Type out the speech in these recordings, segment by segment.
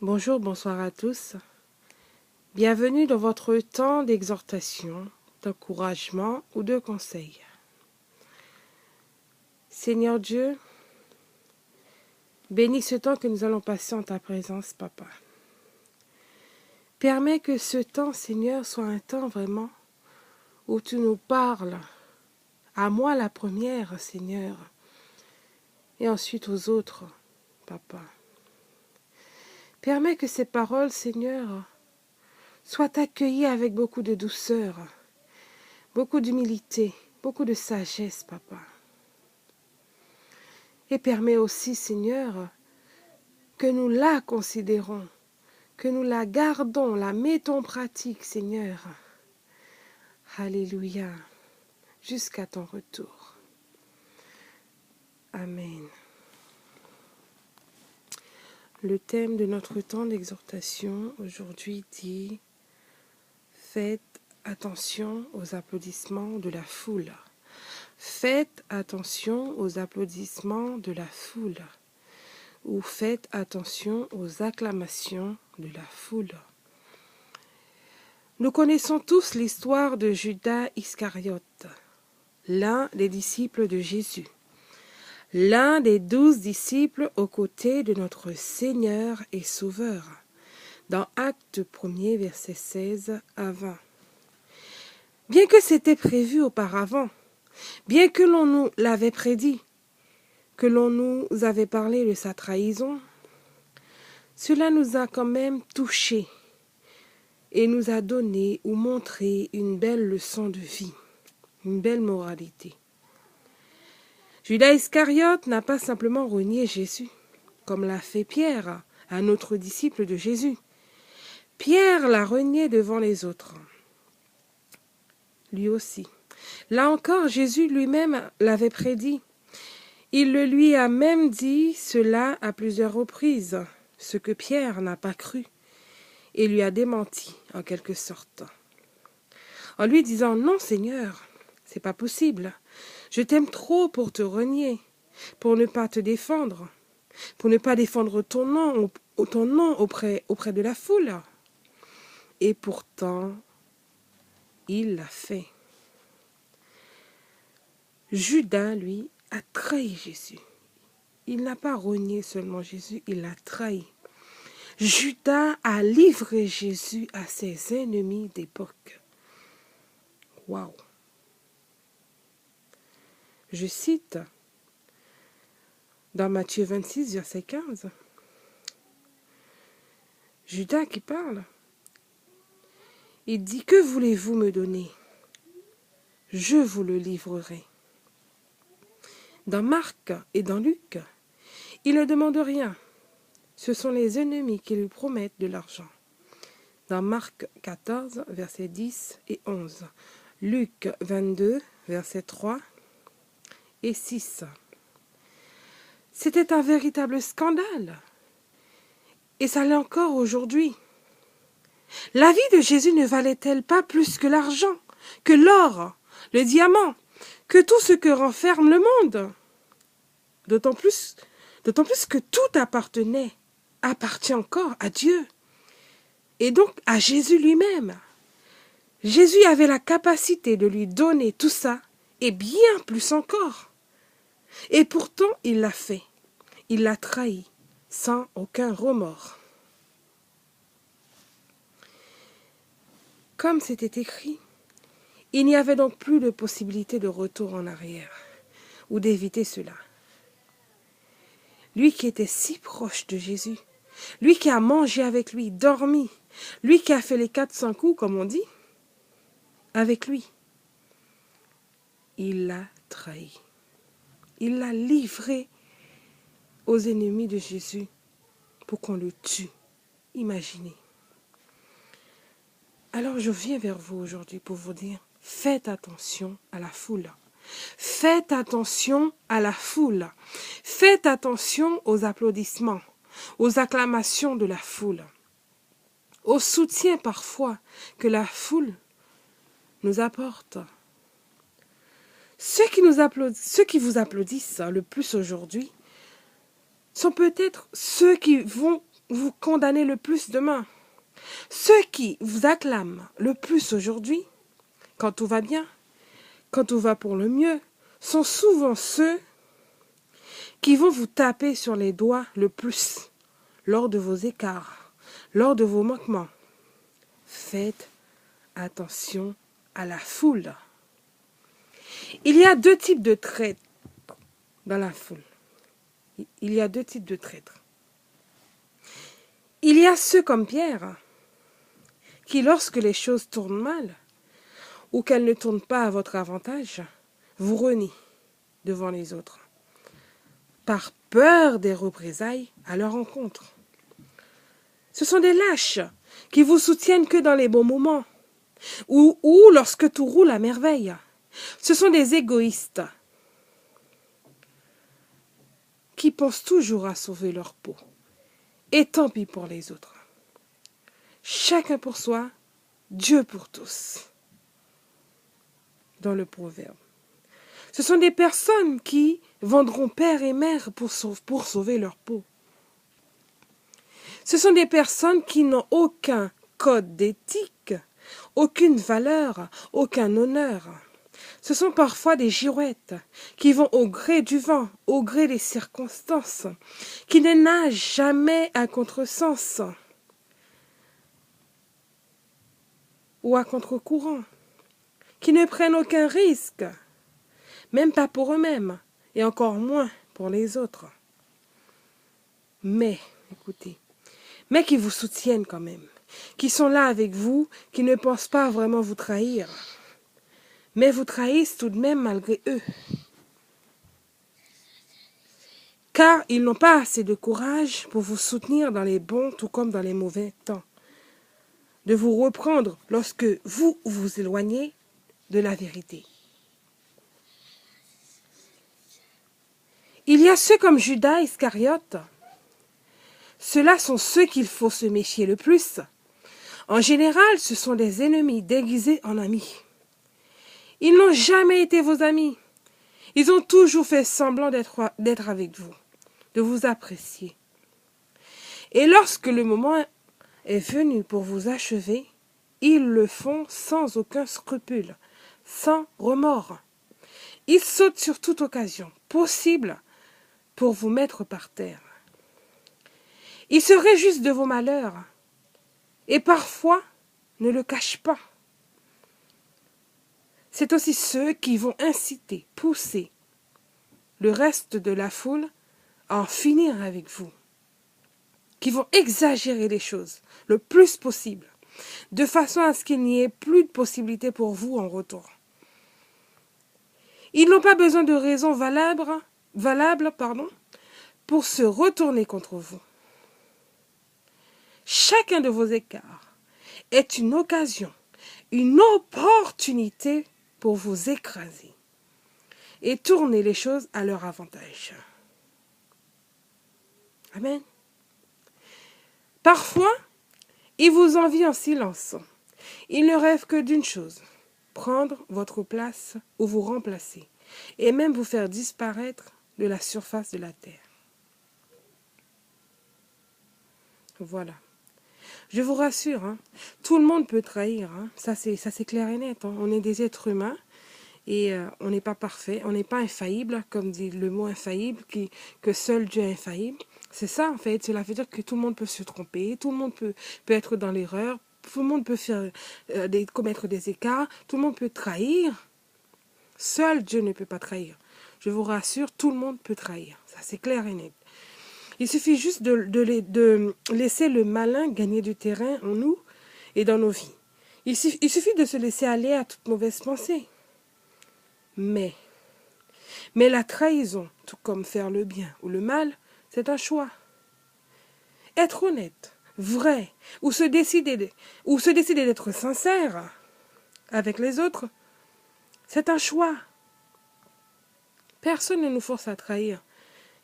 Bonjour, bonsoir à tous. Bienvenue dans votre temps d'exhortation, d'encouragement ou de conseil. Seigneur Dieu, bénis ce temps que nous allons passer en ta présence, Papa. Permets que ce temps, Seigneur, soit un temps vraiment où tu nous parles, à moi la première, Seigneur, et ensuite aux autres, Papa. Permets que ces paroles, Seigneur, soient accueillies avec beaucoup de douceur, beaucoup d'humilité, beaucoup de sagesse, Papa. Et permets aussi, Seigneur, que nous la considérons, que nous la gardons, la mettons en pratique, Seigneur. Alléluia, jusqu'à ton retour. Amen. Le thème de notre temps d'exhortation aujourd'hui dit « Faites attention aux applaudissements de la foule ». Faites attention aux applaudissements de la foule ou faites attention aux acclamations de la foule. Nous connaissons tous l'histoire de Judas Iscariote, l'un des disciples de Jésus, l'un des 12 disciples aux côtés de notre Seigneur et Sauveur, dans Actes 1er, versets 16 à 20. Bien que c'était prévu auparavant, bien que l'on nous l'avait prédit, que l'on nous avait parlé de sa trahison, cela nous a quand même touchés et nous a donné ou montré une belle leçon de vie, une belle moralité. Judas Iscariote n'a pas simplement renié Jésus, comme l'a fait Pierre, un autre disciple de Jésus. Pierre l'a renié devant les autres. Lui aussi. Là encore, Jésus lui-même l'avait prédit. Il le lui a même dit cela à plusieurs reprises, ce que Pierre n'a pas cru, et lui a démenti en quelque sorte. En lui disant « Non, Seigneur, c'est pas possible. Je t'aime trop pour te renier, pour ne pas te défendre, pour ne pas défendre ton nom auprès de la foule. » Et pourtant, il l'a fait. Judas, lui, a trahi Jésus. Il n'a pas renié seulement Jésus, il l'a trahi. Judas a livré Jésus à ses ennemis d'époque. Waouh! Je cite dans Matthieu 26, verset 15. Judas qui parle. Il dit « Que voulez-vous me donner? Je vous le livrerai. » Dans Marc et dans Luc, il ne demande rien. Ce sont les ennemis qui lui promettent de l'argent. Dans Marc 14, versets 10 et 11. Luc 22, versets 3 et 6. C'était un véritable scandale. Et ça l'est encore aujourd'hui. La vie de Jésus ne valait-elle pas plus que l'argent, que l'or, le diamant, que tout ce que renferme le monde? D'autant plus que tout appartient encore à Dieu. Et donc à Jésus lui-même. Jésus avait la capacité de lui donner tout ça, et bien plus encore. Et pourtant, il l'a fait. Il l'a trahi, sans aucun remords. Comme c'était écrit, il n'y avait donc plus de possibilité de retour en arrière, ou d'éviter cela. Lui qui était si proche de Jésus, lui qui a mangé avec lui, dormi, lui qui a fait les 400 coups, comme on dit, avec lui, il l'a trahi. Il l'a livré aux ennemis de Jésus pour qu'on le tue. Imaginez. Alors je viens vers vous aujourd'hui pour vous dire, faites attention à la foule. Faites attention à la foule. Faites attention aux applaudissements, aux acclamations de la foule, au soutien parfois que la foule nous apporte. Ceux qui vous applaudissent le plus aujourd'hui sont peut-être ceux qui vont vous condamnez le plus demain. Ceux qui vous acclament le plus aujourd'hui, quand tout va bien, quand tout va pour le mieux, sont souvent ceux qui vont vous taper sur les doigts le plus lors de vos écarts, lors de vos manquements. Faites attention à la foule. Il y a deux types de traîtres dans la foule. Il y a deux types de traîtres. Il y a ceux comme Pierre, qui lorsque les choses tournent mal, ou qu'elles ne tournent pas à votre avantage, vous renient devant les autres, par peur des représailles à leur encontre. Ce sont des lâches qui vous soutiennent que dans les bons moments, ou lorsque tout roule à merveille. Ce sont des égoïstes qui pensent toujours à sauver leur peau. Et tant pis pour les autres. Chacun pour soi, Dieu pour tous. Dans le proverbe. Ce sont des personnes qui vendront père et mère pour sauver leur peau. Ce sont des personnes qui n'ont aucun code d'éthique, aucune valeur, aucun honneur. Ce sont parfois des girouettes qui vont au gré du vent, au gré des circonstances, qui ne nagent jamais à contresens ou à contre-courant, qui ne prennent aucun risque, même pas pour eux-mêmes, et encore moins pour les autres. Mais, écoutez, mais qui vous soutiennent quand même, qui sont là avec vous, qui ne pensent pas vraiment vous trahir, mais vous trahissent tout de même malgré eux. Car ils n'ont pas assez de courage pour vous soutenir dans les bons tout comme dans les mauvais temps, de vous reprendre lorsque vous vous éloignez de la vérité. Il y a ceux comme Judas Iscariote. Ceux-là sont ceux qu'il faut se méfier le plus. En général, ce sont des ennemis déguisés en amis. Ils n'ont jamais été vos amis. Ils ont toujours fait semblant d'être avec vous, de vous apprécier. Et lorsque le moment est venu pour vous achever, ils le font sans aucun scrupule, sans remords. Ils sautent sur toute occasion possible pour vous mettre par terre. Ils se réjouissent de vos malheurs et parfois ne le cachent pas. C'est aussi ceux qui vont inciter, pousser le reste de la foule à en finir avec vous, qui vont exagérer les choses le plus possible, de façon à ce qu'il n'y ait plus de possibilité pour vous en retour. Ils n'ont pas besoin de raisons valables, pour se retourner contre vous. Chacun de vos écarts est une occasion, une opportunité pour vous écraser et tourner les choses à leur avantage. Amen. Parfois, ils vous envient en silence. Ils ne rêvent que d'une chose, prendre votre place ou vous remplacer, et même vous faire disparaître de la surface de la terre. Voilà. Je vous rassure, hein, tout le monde peut trahir, hein, ça c'est clair et net. Hein. On est des êtres humains et on n'est pas parfait, on n'est pas infaillible, comme dit le mot infaillible, que seul Dieu est infaillible. C'est ça en fait, cela veut dire que tout le monde peut se tromper, tout le monde peut être dans l'erreur, tout le monde peut commettre des écarts, tout le monde peut trahir. Seul Dieu ne peut pas trahir. Je vous rassure, tout le monde peut trahir, ça c'est clair et net. Il suffit juste de laisser le malin gagner du terrain en nous et dans nos vies. Il suffit de se laisser aller à toute mauvaise pensée. Mais la trahison, tout comme faire le bien ou le mal, c'est un choix. Être honnête, vrai, ou se décider d'être sincère avec les autres, c'est un choix. Personne ne nous force à trahir.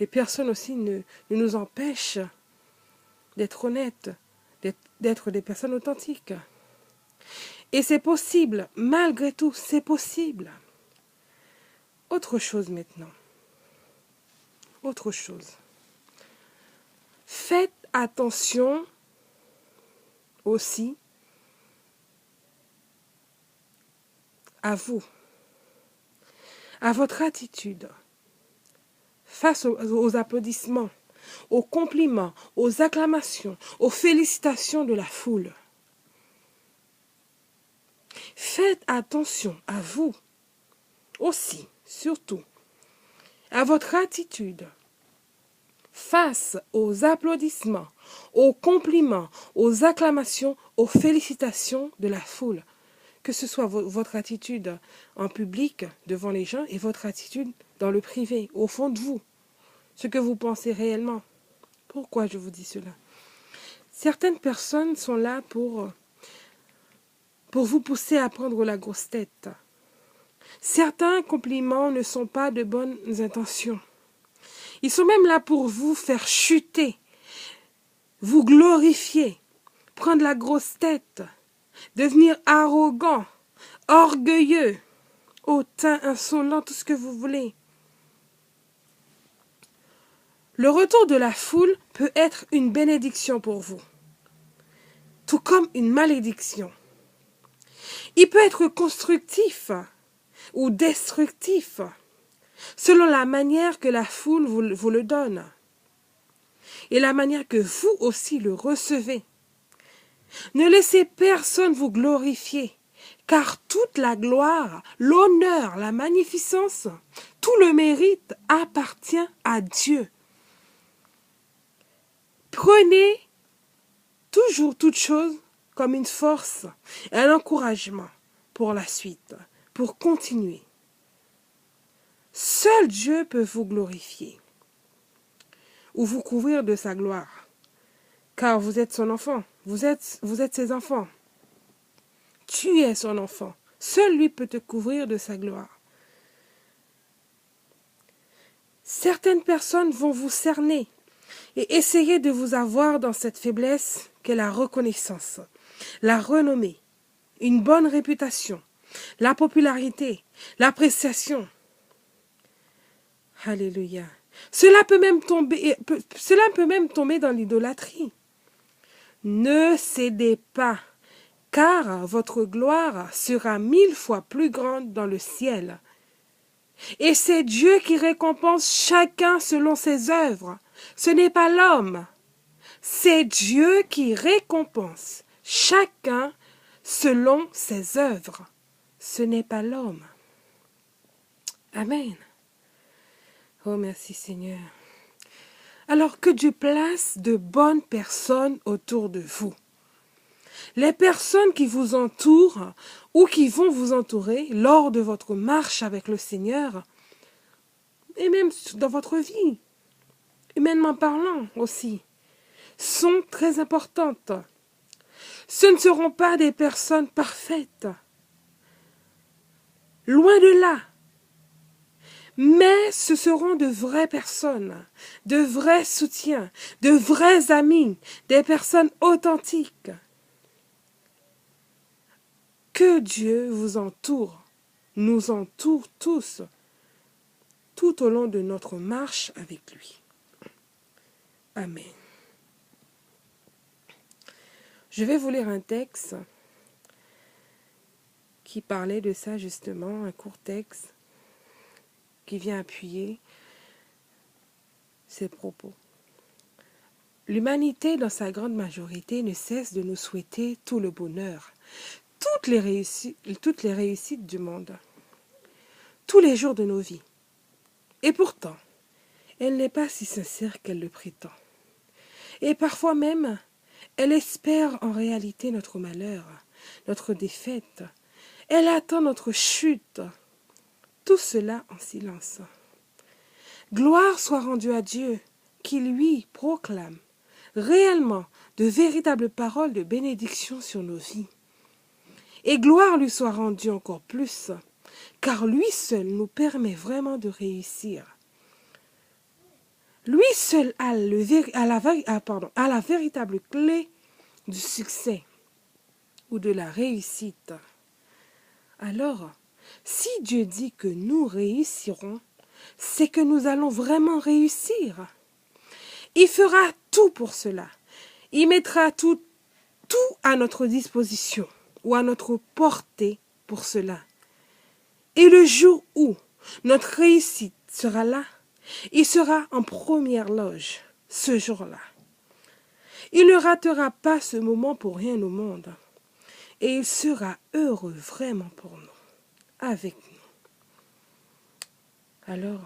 Et personne aussi ne nous empêche d'être honnêtes, d'être des personnes authentiques. Et c'est possible, malgré tout, c'est possible. Autre chose maintenant. Autre chose. Faites attention aussi à vous, à votre attitude face aux applaudissements, aux compliments, aux acclamations, aux félicitations de la foule. Faites attention à vous aussi, surtout, à votre attitude face aux applaudissements, aux compliments, aux acclamations, aux félicitations de la foule. Que ce soit votre attitude en public, devant les gens, et votre attitude dans le privé, au fond de vous, ce que vous pensez réellement. Pourquoi je vous dis cela? Certaines personnes sont là pour vous pousser à prendre la grosse tête. Certains compliments ne sont pas de bonnes intentions. Ils sont même là pour vous faire chuter, vous glorifier, prendre la grosse tête, devenir arrogant, orgueilleux, hautain, insolent, tout ce que vous voulez. Le retour de la foule peut être une bénédiction pour vous, tout comme une malédiction. Il peut être constructif ou destructif, selon la manière que la foule vous le donne et la manière que vous aussi le recevez. Ne laissez personne vous glorifier, car toute la gloire, l'honneur, la magnificence, tout le mérite appartient à Dieu. Prenez toujours toute chose comme une force et un encouragement pour la suite, pour continuer. Seul Dieu peut vous glorifier ou vous couvrir de sa gloire, car vous êtes son enfant, vous êtes ses enfants. Tu es son enfant. Seul lui peut te couvrir de sa gloire. Certaines personnes vont vous cerner et essayer de vous avoir dans cette faiblesse qu'est la reconnaissance, la renommée, une bonne réputation, la popularité, l'appréciation. Alléluia. Cela peut même tomber dans l'idolâtrie. Ne cédez pas, car votre gloire sera 1000 fois plus grande dans le ciel. Et c'est Dieu qui récompense chacun selon ses œuvres. Ce n'est pas l'homme. C'est Dieu qui récompense chacun selon ses œuvres. Ce n'est pas l'homme. Amen. Oh, merci Seigneur. Alors que Dieu place de bonnes personnes autour de vous. Les personnes qui vous entourent ou qui vont vous entourer lors de votre marche avec le Seigneur, et même dans votre vie, humainement parlant aussi, sont très importantes. Ce ne seront pas des personnes parfaites. Loin de là. Mais ce seront de vraies personnes, de vrais soutiens, de vrais amis, des personnes authentiques. Que Dieu vous entoure, nous entoure tous, tout au long de notre marche avec lui. Amen. Je vais vous lire un texte qui parlait de ça justement, un court texte qui vient appuyer ses propos. L'humanité, dans sa grande majorité, ne cesse de nous souhaiter tout le bonheur, toutes les réussites du monde, tous les jours de nos vies. Et pourtant, elle n'est pas si sincère qu'elle le prétend. Et parfois même, elle espère en réalité notre malheur, notre défaite. Elle attend notre chute. Tout cela en silence. Gloire soit rendue à Dieu, qui lui proclame réellement de véritables paroles de bénédiction sur nos vies. Et gloire lui soit rendue encore plus, car lui seul nous permet vraiment de réussir. Lui seul a la véritable clé du succès ou de la réussite. Alors, si Dieu dit que nous réussirons, c'est que nous allons vraiment réussir. Il fera tout pour cela. Il mettra tout à notre disposition ou à notre portée pour cela. Et le jour où notre réussite sera là, il sera en première loge ce jour-là. Il ne ratera pas ce moment pour rien au monde. Et il sera heureux vraiment pour nous, avec nous. Alors,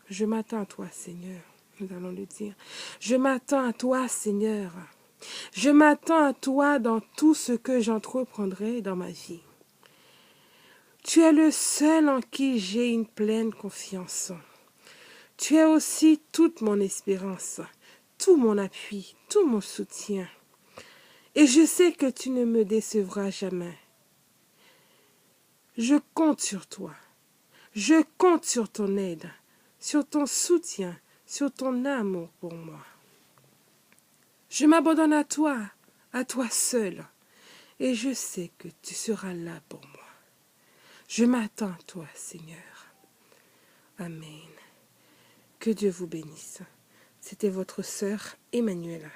je m'attends à toi, Seigneur. Nous allons le dire. Je m'attends à toi, Seigneur. Je m'attends à toi dans tout ce que j'entreprendrai dans ma vie. Tu es le seul en qui j'ai une pleine confiance. Tu es aussi toute mon espérance, tout mon appui, tout mon soutien. Et je sais que tu ne me décevras jamais. Je compte sur toi. Je compte sur ton aide, sur ton soutien, sur ton amour pour moi. Je m'abandonne à toi seul, et je sais que tu seras là pour moi. Je m'attends à toi, Seigneur. Amen. Que Dieu vous bénisse. C'était votre sœur Emmanuela.